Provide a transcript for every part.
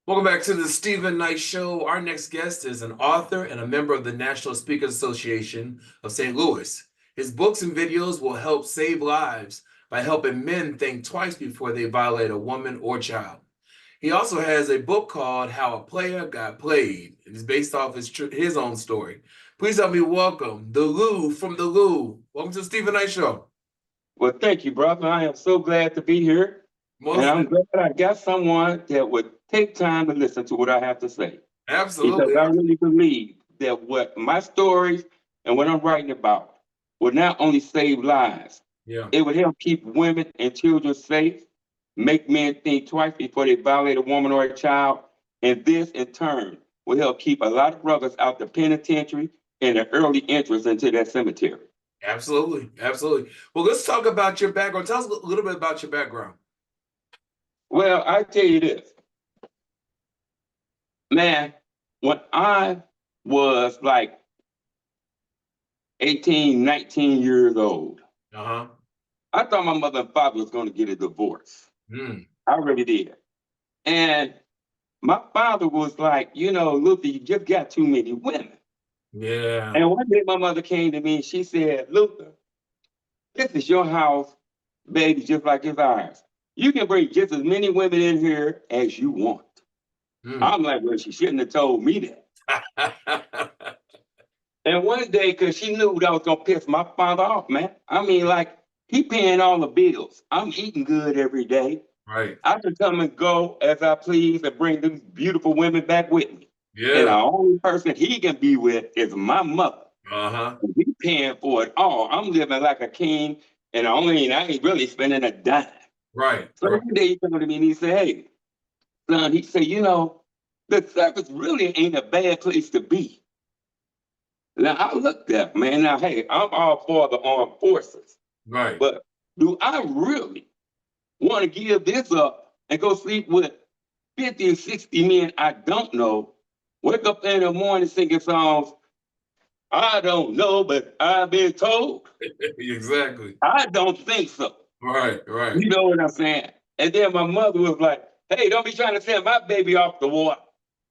Welcome back to the Stephen Knight Show. Our next guest is an author and a member of the National Speakers Association of St. Louis. His books and videos will help save lives by helping men think twice before they violate a woman or child. He also has a book called How a Player Got Played. It is based off his own story. Please help me welcome the Lou from the Lou. Welcome to the Stephen Knight Show. Well, thank you, brother. I am so glad to be here. And Most I'm glad I got someone that would take time to listen to what I have to say. Because absolutely. I really believe that what my stories and what I'm writing about will not only save lives, Yeah, it would help keep women and children safe, make men think twice before they violate a woman or a child. And this, in turn, will help keep a lot of brothers out the penitentiary and the early entrance into that cemetery. absolutely. Absolutely. Well, let's talk about your background. Tell us a little bit about your background. Well, I tell you this. Man, when I was like 18, 19 years old, Uh-huh. I thought my mother and father was going to get a divorce. Mm. I really did. And my father was like, Luther, you just got too many women. Yeah. And one day my mother came to me and she said, Luther, this is your house, baby, just like it's ours. You can bring just as many women in here as you want. Mm. I'm like, well, she shouldn't have told me that. And one day, because she knew that I was gonna piss my father off, man. I mean, like, he paying all the bills. I'm eating good every day. Right. I can come and go as I please and bring these beautiful women back with me. And the Yeah. only person he can be with is my mother. Uh-huh. And he paying for it all. I'm living like a king, and I ain't really spending a dime. Right. So Right. one day he come to me and he said, hey, son, he said, the service really ain't a bad place to be. Now I looked at, man, now hey, I'm all for the armed forces, Right. but do I really want to give this up and go sleep with 50 or 60 men I don't know, wake up in the morning singing songs, I don't know, but I've been told? Exactly. I don't think so. Right. Right. You know what I'm saying? And then my mother was like, hey, don't be trying to send my baby off the water.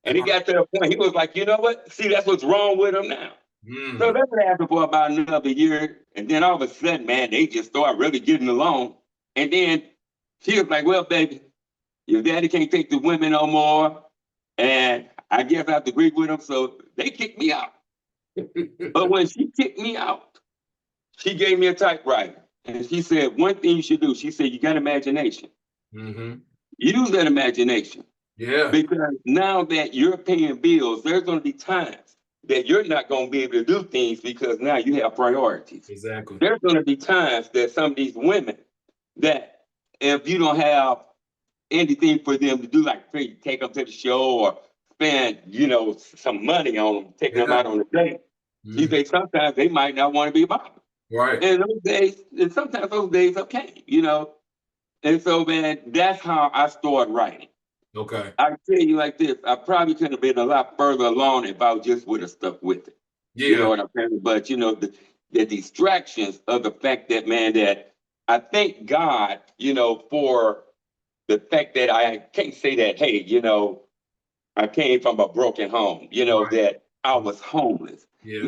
And he got to a point, he was like, you know what? See, that's what's wrong with him now. So Mm. that happened for about another year. And then all of a sudden, man, they just started really getting along. And then she was like, well, baby, your daddy can't take the women no more. And I guess I have to agree with him. So they kicked me out. But when she kicked me out, she gave me a typewriter. And she said, one thing you should do, she said, you got imagination. Mm-hmm. Use that imagination. Yeah. Because now that you're paying bills, there's going to be times that you're not going to be able to do things because now you have priorities. Exactly. There's going to be times that some of these women that if you don't have anything for them to do, like take them to the show or spend, some money on them, taking them Yeah. out on a date, you Mm. say sometimes they might not want to be bothered. Right. And those days, and sometimes those days okay. And so, man, that's how I started writing. Okay. I tell you like this, I probably could have been a lot further along if I just would have stuck with it. You know Yeah. what I'm saying? But the distractions of the fact that, man, that I thank God, for the fact that I can't say that, hey, I came from a broken home, Right. that I was homeless. Yeah.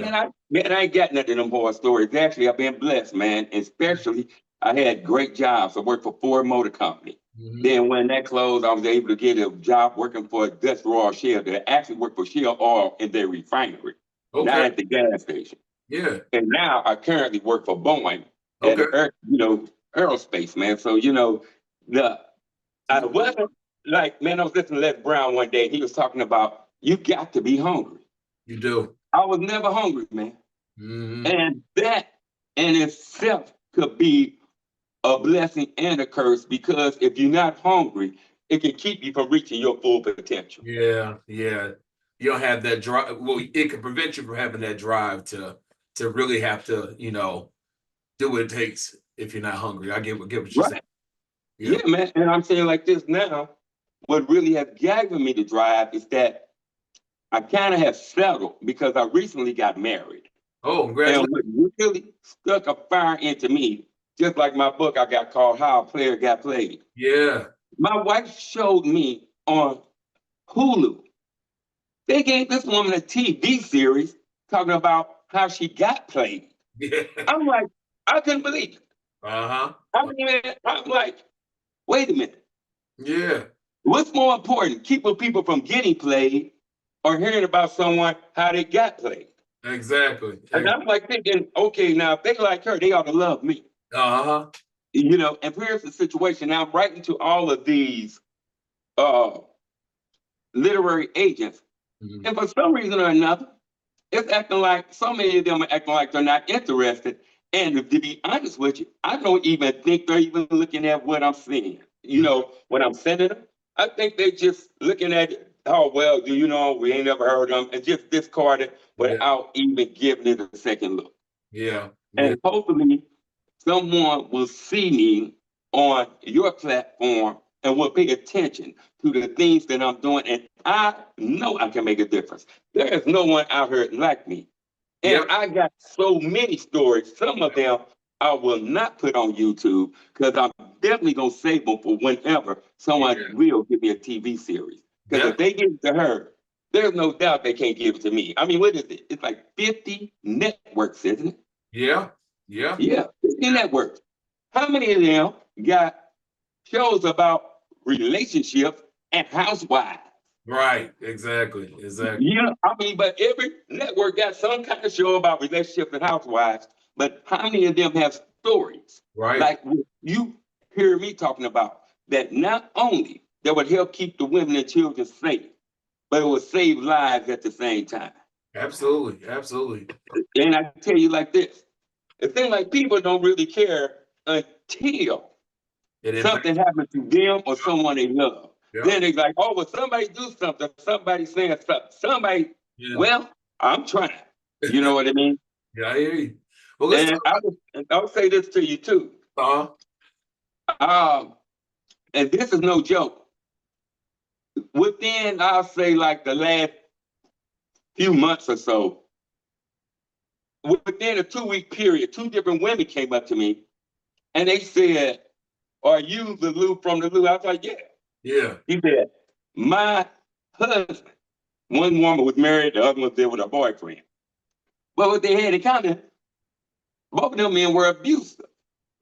Man, I ain't got nothing of them horror stories. Actually, I've been blessed, man. Especially, I had great jobs. I worked for Ford Motor Company. Mm-hmm. Then when that closed, I was able to get a job working for Dutch Royal Shell that actually worked for Shell Oil in their refinery, not Okay. at the gas station. Yeah. And now I currently work for Boeing at Okay. the aerospace, man. So the I wasn't like, man, I was listening to Les Brown one day. He was talking about you got to be hungry. You do. I was never hungry, man. Mm-hmm. And that in itself could be a blessing and a curse because if you're not hungry, it can keep you from reaching your full potential. Yeah. Yeah. You don't have that drive. Well, it can prevent you from having that drive to really have to, do what it takes if you're not hungry. I get what you're saying. Right. Yeah. Yeah, man. And I'm saying like this now, what really has given me the drive is that I kind of have settled because I recently got married. Oh, And congratulations. what really stuck a fire into me, just like my book I got called How a Player Got Played. Yeah. My wife showed me on Hulu. They gave this woman a TV series talking about how she got played. Yeah. I'm like, I couldn't believe it. Uh-huh. I'm like, wait a minute. Yeah. What's more important, keeping people from getting played or hearing about someone how they got played? Exactly. And I'm like thinking, okay, now if they like her, they ought to love me. Uh-huh. You know, and here's the situation. Now I'm writing to all of these uh, literary agents, Mhm. and for some reason or another, it's acting like so many of them are acting like they're not interested. And to be honest with you, I don't even think they're even looking at what I'm seeing. You know, when I'm sending them, I think they're just looking at it. Oh well, do you know we ain't never heard of them, and just discard it Yeah. without even giving it a second look. Yeah. Yeah. And hopefully, someone will see me on your platform and will pay attention to the things that I'm doing. And I know I can make a difference. There is no one out here like me. And Yep. I got so many stories. Some of them I will not put on YouTube because I'm definitely going to save them for whenever someone Yeah. will give me a TV series. Because if Definitely. they give it to her, there's no doubt they can't give it to me. I mean, what is it? It's like 50 networks, isn't it? Yeah. Yeah. Yeah, 50 networks. How many of them got shows about relationships and housewives? Right. Exactly. Exactly. You know, I mean, but every network got some kind of show about relationships and housewives. But how many of them have stories Right. like what you hear me talking about that not only that would help keep the women and children safe, but it would save lives at the same time. Absolutely. Absolutely. And I tell you like this, it seems like people don't really care until It impacts. something happens to them or someone they love. Yeah. Then they're like, oh, well, somebody do something. Somebody saying something. Somebody, Yeah. well, I'm trying. You know what I mean? Yeah. I hear you. Well, let's And talk about. I'll say this to you too. Uh, Um, and this is no joke. Within, I'll say, like the last few months or so, within a 2 week period, two different women came up to me and they said, are you the Lou from the Lou? I was like, yeah. yeah. He said, my husband, one woman was married, the other one was there with her boyfriend. But what they had in common, both of them men were abusive.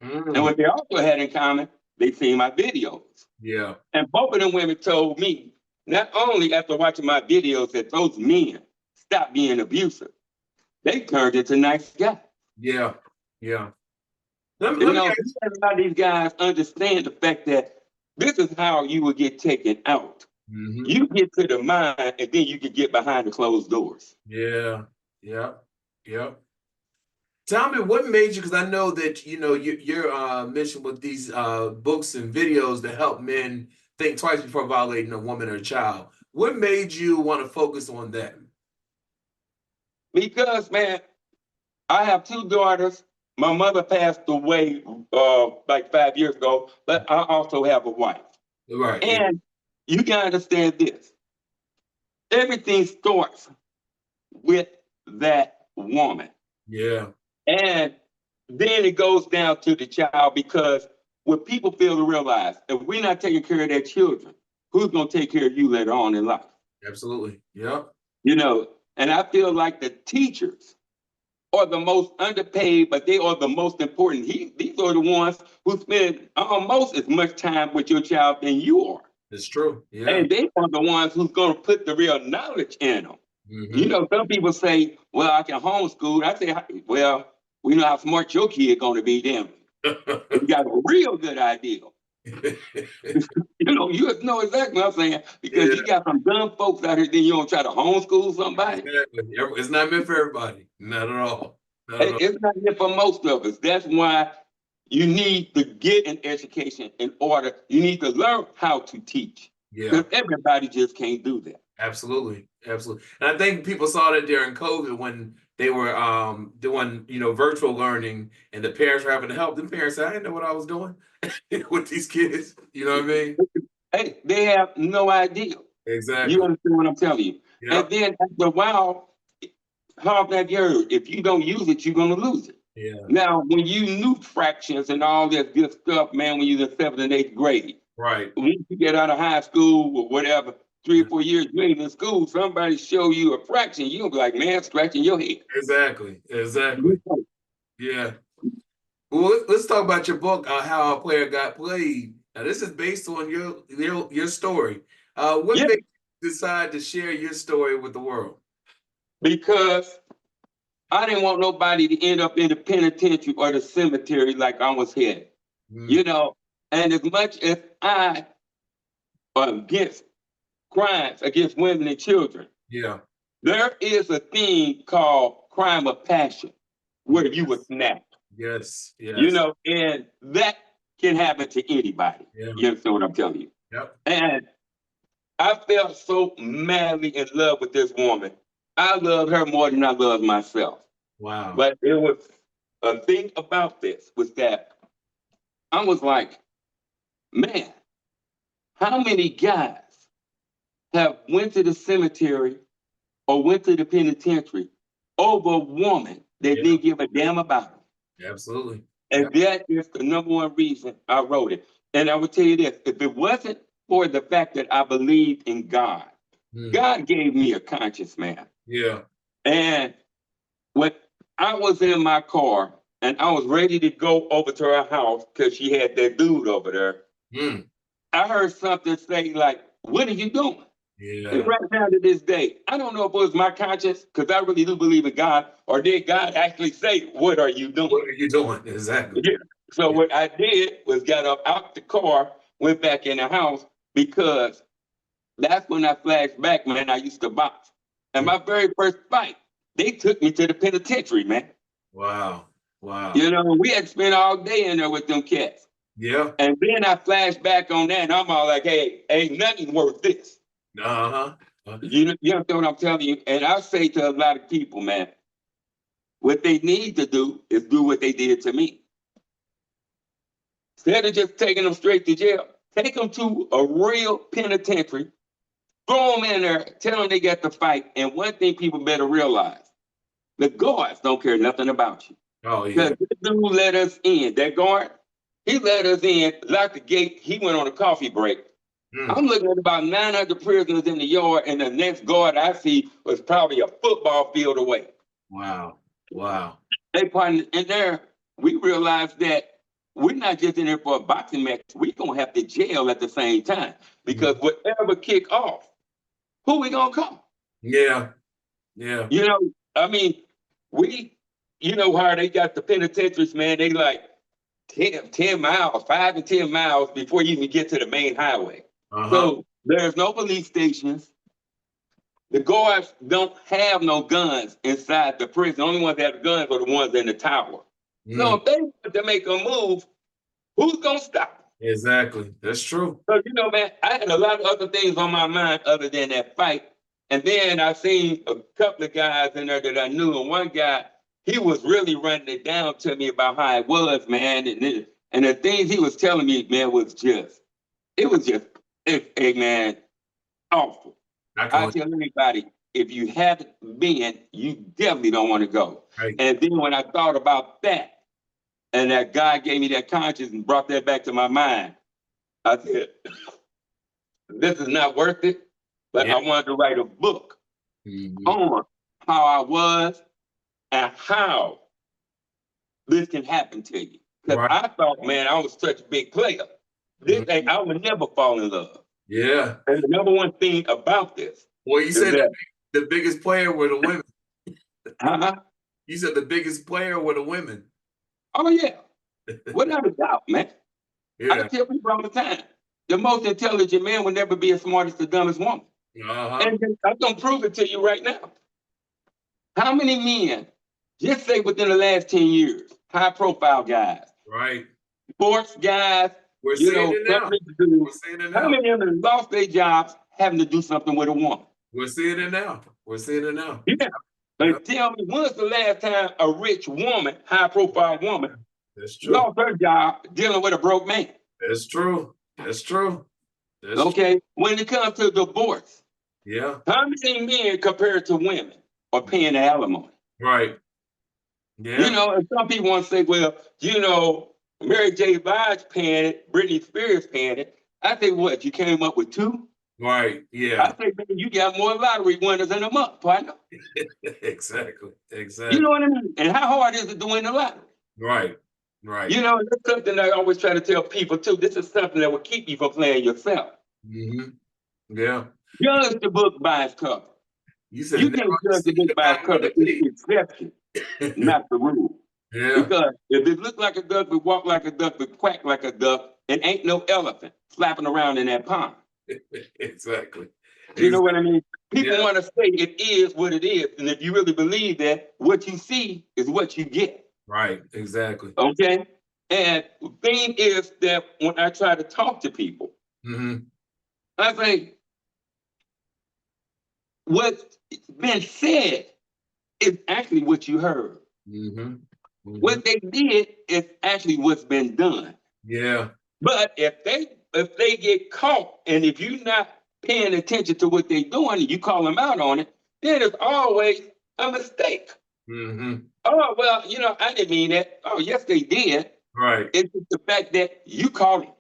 And Mm, what they also had in common, they seen my videos. yeah. And both of them women told me, not only after watching my videos, that those men stopped being abusive, they turned into nice guys. Yeah. Yeah. Let me, You let me know, ask. a lot of these guys understand the fact that this is how you will get taken out. Mhm. You get to the mind, and then you can get behind the closed doors. Yeah. Yeah. Yeah. Tell me what made you, because I know that your mission with these books and videos to help men think twice before violating a woman or a child. What made you want to focus on that? Because, man, I have two daughters. My mother passed away like 5 years ago, but I also have a wife. Right. Yeah. And you can understand this. Everything starts with that woman. Yeah. And then it goes down to the child because what people fail to realize, if we're not taking care of their children, who's going to take care of you later on in life? Absolutely. Yeah. You know, and I feel like the teachers are the most underpaid, but they are the most important. These are the ones who spend almost as much time with your child than you are. It's true. Yeah. And they are the ones who's going to put the real knowledge in them. You Hmm. know, some people say, well, I can homeschool. I say, well, we know how smart your kid going to be then. You got a real good idea. You know, you know exactly what I'm saying. Because Yeah. you got some dumb folks out here, then you don't try to homeschool somebody. Exactly. It's not meant for everybody. Not at all. Not at all. It's not here for most of us. That's why you need to get an education in order. You need to learn how to teach. Yeah. Because everybody just can't do that. Absolutely, absolutely. And I think people saw that during COVID when they were doing, virtual learning and the parents were having to help. The parents said, I didn't know what I was doing with these kids. You know what I mean? Hey, they have no idea. You Exactly. understand what I'm telling you? And Yep. then after a while, how have you heard? If you don't use it, you're gonna lose it. Yeah. Now, when you knew fractions and all that good stuff, man, when you're in 7th and 8th grade, Right. when you get out of high school or whatever, 3 or 4 years later in school, somebody show you a fraction, you'll be like, man, scratching your head. Exactly. Yeah. Well, let's talk about your book, How a Player Got Played. Now, this is based on your story. What Yeah, made you decide to share your story with the world? because I didn't want nobody to end up in the penitentiary or the cemetery like I was headed. Mm, You know, and as much as I am against crimes against women and children, yeah. there is a thing called crime of passion where you would Yes. snap. Yes. You Yes. know, and that can happen to anybody. Yeah. You understand what I'm telling you? Yep. And I felt so madly in love with this woman. I loved her more than I loved myself. Wow. But it was a thing about this was that I was like, man, how many guys have went to the cemetery or went to the penitentiary over a woman that Yeah. didn't give a damn about them? Absolutely. And that is the number one reason I wrote it. And I would tell you this, if it wasn't for the fact that I believed in God, Mm, God gave me a conscience, man. yeah. And when I was in my car and I was ready to go over to her house because she had that dude over there, Mm, I heard something say like, what are you doing? And yeah. right now to this day, I don't know if it was my conscience, because I really do believe in God, or did God actually say, what are you doing? What are you doing? Exactly. Yeah. So Yeah. what I did was got up out the car, went back in the house, because that's when I flashed back, man. I used to box. And Mm, my very first fight, they took me to the penitentiary, man. wow. Wow. You know, we had spent all day in there with them cats. Yeah. And then I flashed back on that, and I'm all like, hey, ain't nothing worth this. Uh-huh. You know what I'm telling you? And I say to a lot of people, man, what they need to do is do what they did to me. Instead of just taking them straight to jail, take them to a real penitentiary, throw them in there, tell them they got to fight. And one thing people better realize, the guards don't care nothing about you. Oh, yeah. Because this dude let us in. That guard, he let us in, locked the gate. He went on a coffee break. Mm, I'm looking at about 900 prisoners in the yard, and the next guard I see was probably a football field away. wow. Wow. They partner in there. We realized that we're not just in there for a boxing match. We're gonna have to jail at the same time because Mm, whatever kick off, who we gonna call? yeah. Yeah. You know, I mean, we, you know how they got the penitentiaries, man. They like 10 miles, 5 to 10 miles before you even get to the main highway. Uh-huh. So there's no police stations. The guards don't have no guns inside the prison. The only ones that have guns are the ones in the tower. Mm, So if they want to make a move, who's gonna stop them? exactly. That's true. So you know, man, I had a lot of other things on my mind other than that fight. And then I seen a couple of guys in there that I knew, and one guy, he was really running it down to me about how it was, man. And the things he was telling me, man, was just, it was just, hey, man, awful. I can I only, tell anybody, if you haven't been, you definitely don't want to go. right. And then when I thought about that, and that God gave me that conscience and brought that back to my mind, I said, this is not worth it. But Yeah. I wanted to write a book Mhm. on how I was and how this can happen to you. Because Right. I thought, man, I was such a big player. This ain't, Mhm. I would never fall in love. Yeah. And the number one thing about this Well, you is said that, the biggest player were the women. uh-huh, You said the biggest player were the women. oh yeah, without a doubt, man. I Yeah. tell people all the time, the most intelligent man will never be as smart as the dumbest woman. Uh-huh. And I'm gonna prove it to you right now. How many men, just say within the last 10 years, high profile guys, Right. sports guys, We're you seeing know, it now. celebrity We're dudes, seeing it how now. many of them have lost their jobs having to do something with a woman? We're seeing it now. We're seeing it now. Yeah. Yeah. But tell me, when's the last time a rich woman, high profile woman, That's true. lost her job dealing with a broke man? That's true. That's true. That's true. Okay. When it comes to divorce, Yeah. how many men compared to women are paying the alimony? Right. You Yeah. know, and some people want to say, well, you know, Mary J. Blige paying it, Britney Spears paying it. I say, what, you came up with two? Right. I Yeah. say, man, you got more lottery winners in a month, partner. Exactly. You Exactly. know what I mean? And how hard is it to win the lottery? Right. Right. You know, that's something I always try to tell people too. This is something that will keep you from playing yourself. Hmm. Yeah. Judge the book by its cover. You said You never can't judge the understand book the by its pattern on cover. the It's tape. the exception, not the rule. Yeah. Because if it looked like a duck, it walk like a duck, it quack like a duck, it ain't no elephant flapping around in that pond. Exactly. You know Exactly. what I mean? People Yeah. want to say it is what it is. And if you really believe that, what you see is what you get. Right. Exactly. Okay? And the thing is that when I try to talk to people, Hmm. I say, what's been said is actually what you heard. Hmm. Hmm. What they did is actually what's been done. Yeah. But if they get caught and if you're not paying attention to what they're doing and you call them out on it, then it's always a mistake. Hmm. Oh, well, you know, I didn't mean that. Oh, yes, they did. Right. It's just the fact that you caught it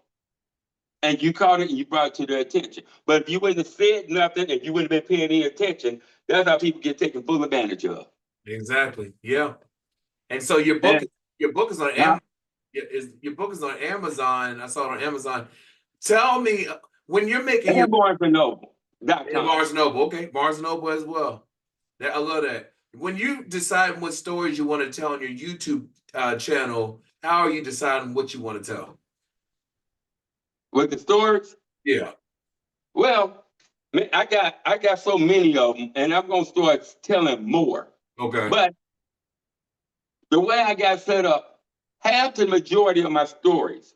and you caught it and you brought it to their attention. But if you wouldn't have said nothing and you wouldn't have been paying any attention, that's how people get taken full advantage of. Exactly. Yeah. And so And your book is on now, Amazon. Your book is on Amazon. I saw it on Amazon. Tell me when you're making your and and BarnesandNoble.com. Barnes Noble. Okay, Barnes Noble as well. I love that. When you decide what stories you want to tell on your YouTube channel, how are you deciding what you want to tell? With the stories, Yeah. well, man, I got so many of them, and I'm gonna start telling more. Okay. But the way I got set up, half the majority of my stories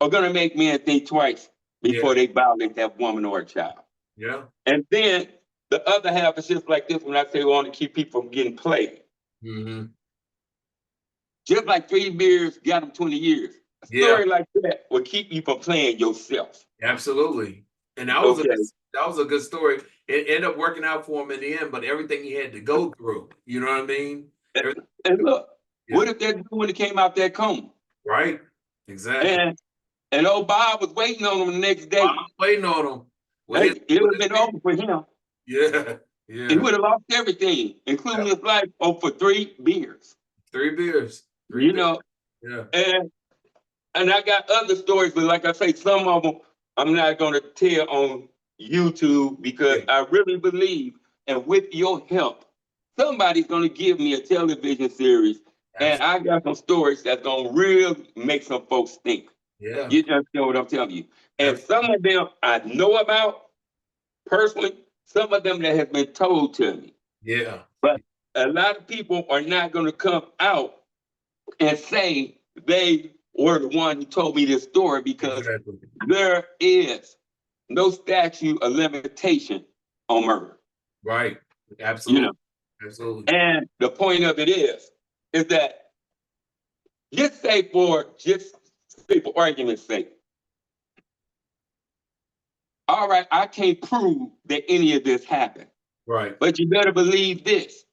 are gonna make men think twice Yeah. before they violate that woman or a child. Yeah. And then the other half is just like this when I say we want to keep people from getting played. Hmm. Just like 3 beers got them 20 years. A Yeah. story like that will keep you from playing yourself. Absolutely. And Okay. that was a good story. It ended up working out for him in the end, but everything he had to go through, you know what I mean? And, Everything- and look, Yeah. what if that dude when it came out that coma? Right. Exactly. And old Bob was waiting on him the next I day. was waiting on him. Hey, it would With have been his over for him. yeah. He Yeah. would have lost everything, including Yeah. his life, for 3 beers. 3 beers. Three You beers. know, Yeah. and I got other stories, but like I say, some of them I'm not going to tell on YouTube because Yeah. I really believe, and with your help, somebody's going to give me a television series, and Absolutely. I got some stories that's going to really make some folks think. Yeah. You understand what I'm telling you? And Absolutely. some of them I know about personally, some of them that have been told to me. Yeah. But a lot of people are not going to come out and say they were the one who told me this story because Exactly. there is no statute of limitation on murder. Right. You Absolutely. know, Absolutely. and the point of it is that just say for argument's sake, all right, I can't prove that any of this happened, Right. but you better believe this.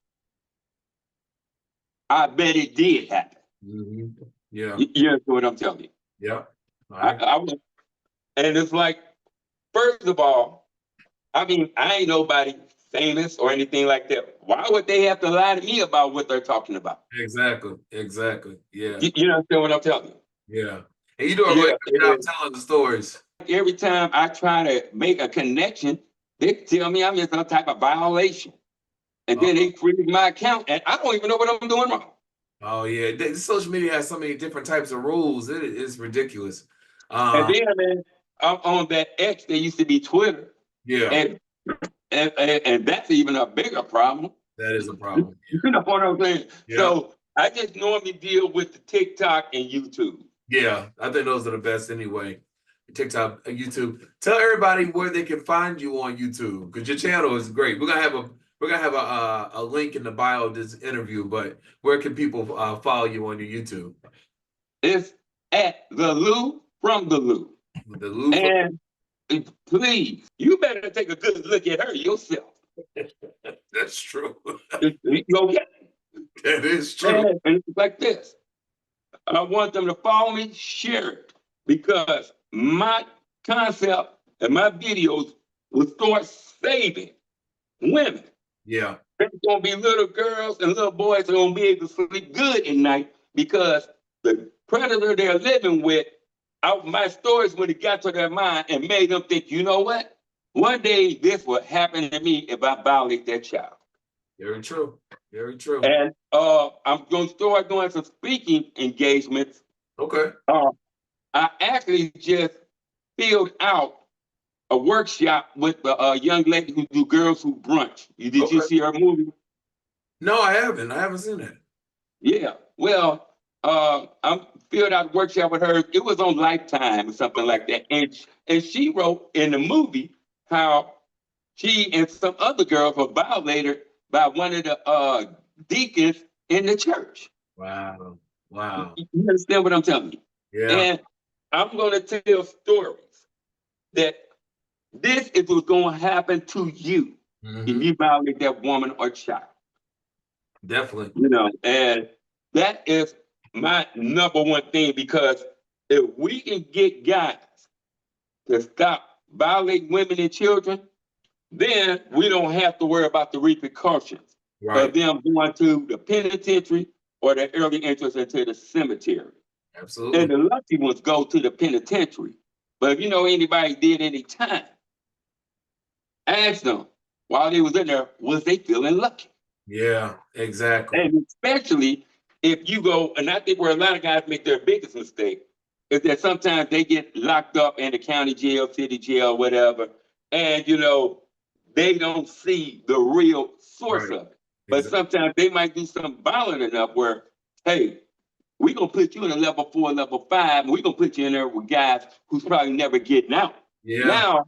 I bet it did happen. Hmm. Yeah. You understand what I'm telling you? Yeah. I was, and it's like, first of all, I mean, I ain't nobody famous or anything like that. Why would they have to lie to me about what they're talking about? Exactly. Exactly. Yeah. You understand what I'm telling you? Yeah. And you do a really Yeah. good job telling the stories. Every time I try to make a connection, they tell me I'm in some type of violation. And then they freeze my account, and I don't even know what I'm doing wrong. Oh yeah, social media has so many different types of rules. It is ridiculous. And then, man, I'm on that X that used to be Twitter, Yeah, and and that's even a bigger problem. that is a problem. You know what I'm saying? Yeah, So I just normally deal with the TikTok and YouTube. yeah. I think those are the best anyway. TikTok, YouTube. Tell everybody where they can find you on YouTube because your channel is great. We're gonna have a link in the bio of this interview. But where can people follow you on your YouTube? It's at the Lou from the Lou. The Louvre. And please, you better take a good look at her yourself. That's true. Okay? That is true. And it's like this. I want them to follow me, share it, because my concept and my videos will start saving women. Yeah. There's gonna be little girls and little boys that are gonna be able to sleep good at night because the predator they're living with, out my stories when it got to their mind and made them think, you know what? One day this will happen to me if I violate that child. Very true. Very true. And I'm gonna start doing some speaking engagements. Okay. I actually just filled out a workshop with a young lady who do Girls Who Brunch. Did you Okay. see her movie? No, I haven't. I haven't seen that. Yeah. Well, I'm filled out a workshop with her. It was on Lifetime or something like that. And she wrote in the movie how she and some other girls were violated by one of the deacons in the church. Wow. Wow. You understand what I'm telling you? Yeah. And I'm going to tell stories that this is what's going to happen to you if you violate that woman or child. Definitely. You know, and that is my number one thing, because if we can get guys to stop violating women and children, then we don't have to worry about the repercussions of them going to the penitentiary or the early entrance into the cemetery. Absolutely. And the lucky ones go to the penitentiary. But if you know anybody did any time, ask them while they was in there, was they feeling lucky? Yeah, exactly. And especially if you go, and I think where a lot of guys make their biggest mistake is that sometimes they get locked up in the county jail, city jail, whatever, and you know, they don't see the real source of it. But sometimes they might do something violent enough where, hey, we're gonna put you in a level 4, level 5, and we're gonna put you in there with guys who's probably never getting out. Yeah. Now,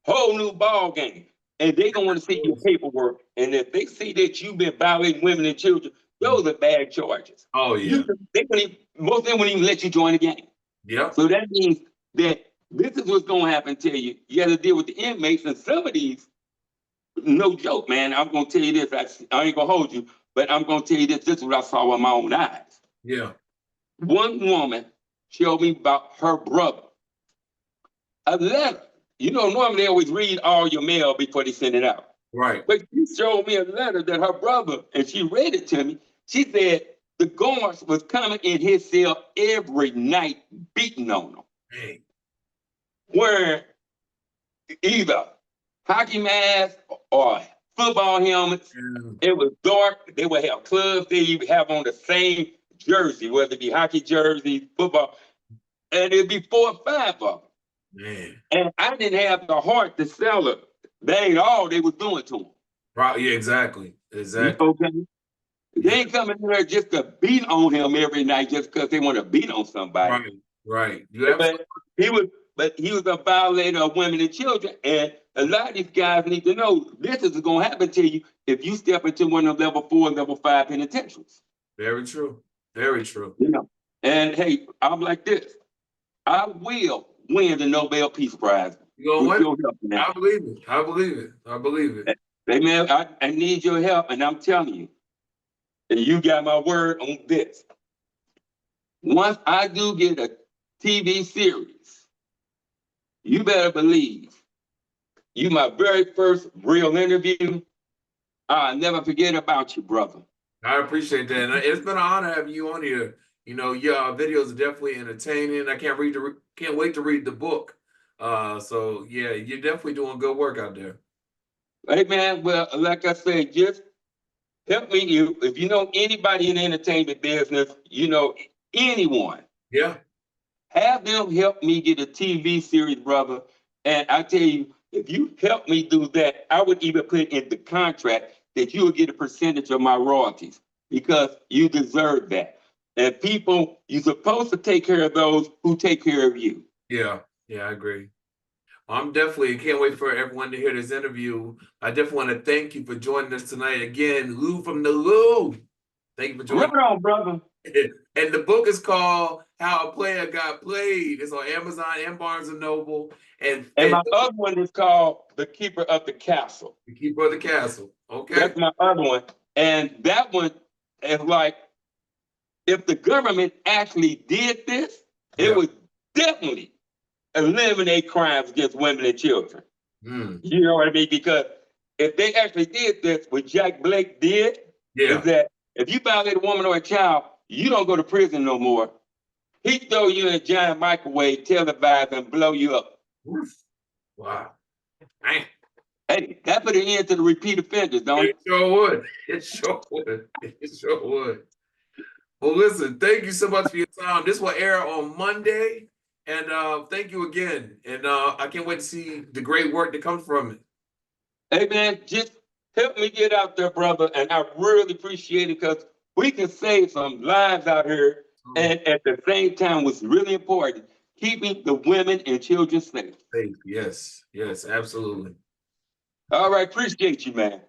whole new ball game. And they don't want to see your paperwork. And if they see that you've been violating women and children, those are bad charges. Oh, yeah. Most of them wouldn't even let you join the game. Yeah. So that means that this is what's going to happen to you. You got to deal with the inmates, and some of these, no joke, man. I'm going to tell you this. I ain't going to hold you, but I'm going to tell you this. This is what I saw with my own eyes. Yeah. One woman showed me about her brother. A letter. You know, normally they always read all your mail before they send it out. Right. But she showed me a letter that her brother, and she read it to me. She said the guards was coming in his cell every night, beating on him. Hey. Wearing either hockey masks or football helmets. It was dark. They would have clubs. They would have on the same jersey, whether it be hockey jersey, football, and it'd be 4 or 5 of them. Man. And I didn't have the heart to sell it. That ain't all they was doing to him. Right. Yeah, exactly. Exactly. Okay. They ain't coming in there just to beat on him every night just because they want to beat on somebody. Right. Right. You But he was a violator of women and children. And a lot of these guys need to know this is going to happen to you if you step into one of level 4, level 5 penitentiaries. Very true. Very true. You know. And hey, I'm like this. I will win the Nobel Peace Prize. You gonna win? I believe it. I believe it. I believe it. Hey man, I need your help, and I'm telling you, and you got my word on this. Once I do get a TV series, you better believe you my very first real interview. I'll never forget about you, brother. I appreciate that. And it's been an honor having you on here. You know, your videos are definitely entertaining. I can't wait to read the book. So yeah, you're definitely doing good work out there. Hey man, well, like I said, just help me. If you know anybody in the entertainment business, you know anyone. Yeah. Have them help me get a TV series, brother. And I tell you, if you help me do that, I would even put in the contract that you will get a percentage of my royalties because you deserve that. And people, you're supposed to take care of those who take care of you. Yeah. Yeah, I agree. I'm definitely can't wait for everyone to hear this interview. I definitely want to thank you for joining us tonight again, Lou from the Lou. Thank you for joining. Right on, brother. And the book is called How a Player Got Played. It's on Amazon and Barnes and Noble. And my other one is called The Keeper of the Castle. The Keeper of the Castle. Okay. That's my other one. And that one is like, if the government actually did this, it would definitely eliminate crimes against women and children. Mm. You know what I mean? Because if they actually did this, what Jack Blake did Yeah. is that if you violate a woman or a child, you don't go to prison no more. He throw you in a giant microwave, televise, and blow you up. Oof. Wow. Man. Hey, that put an end to the repeat offenders, don't It it? sure would. It sure would. It sure would. Well, listen, thank you so much for your time. This will air on Monday. And thank you again. And I can't wait to see the great work that comes from it. Hey, man, just help me get out there, brother. And I really appreciate it because we can save some lives out here. And at the same time, what's really important, keeping the women and children safe. Safe. Yes. Yes, absolutely. All right, appreciate you, man.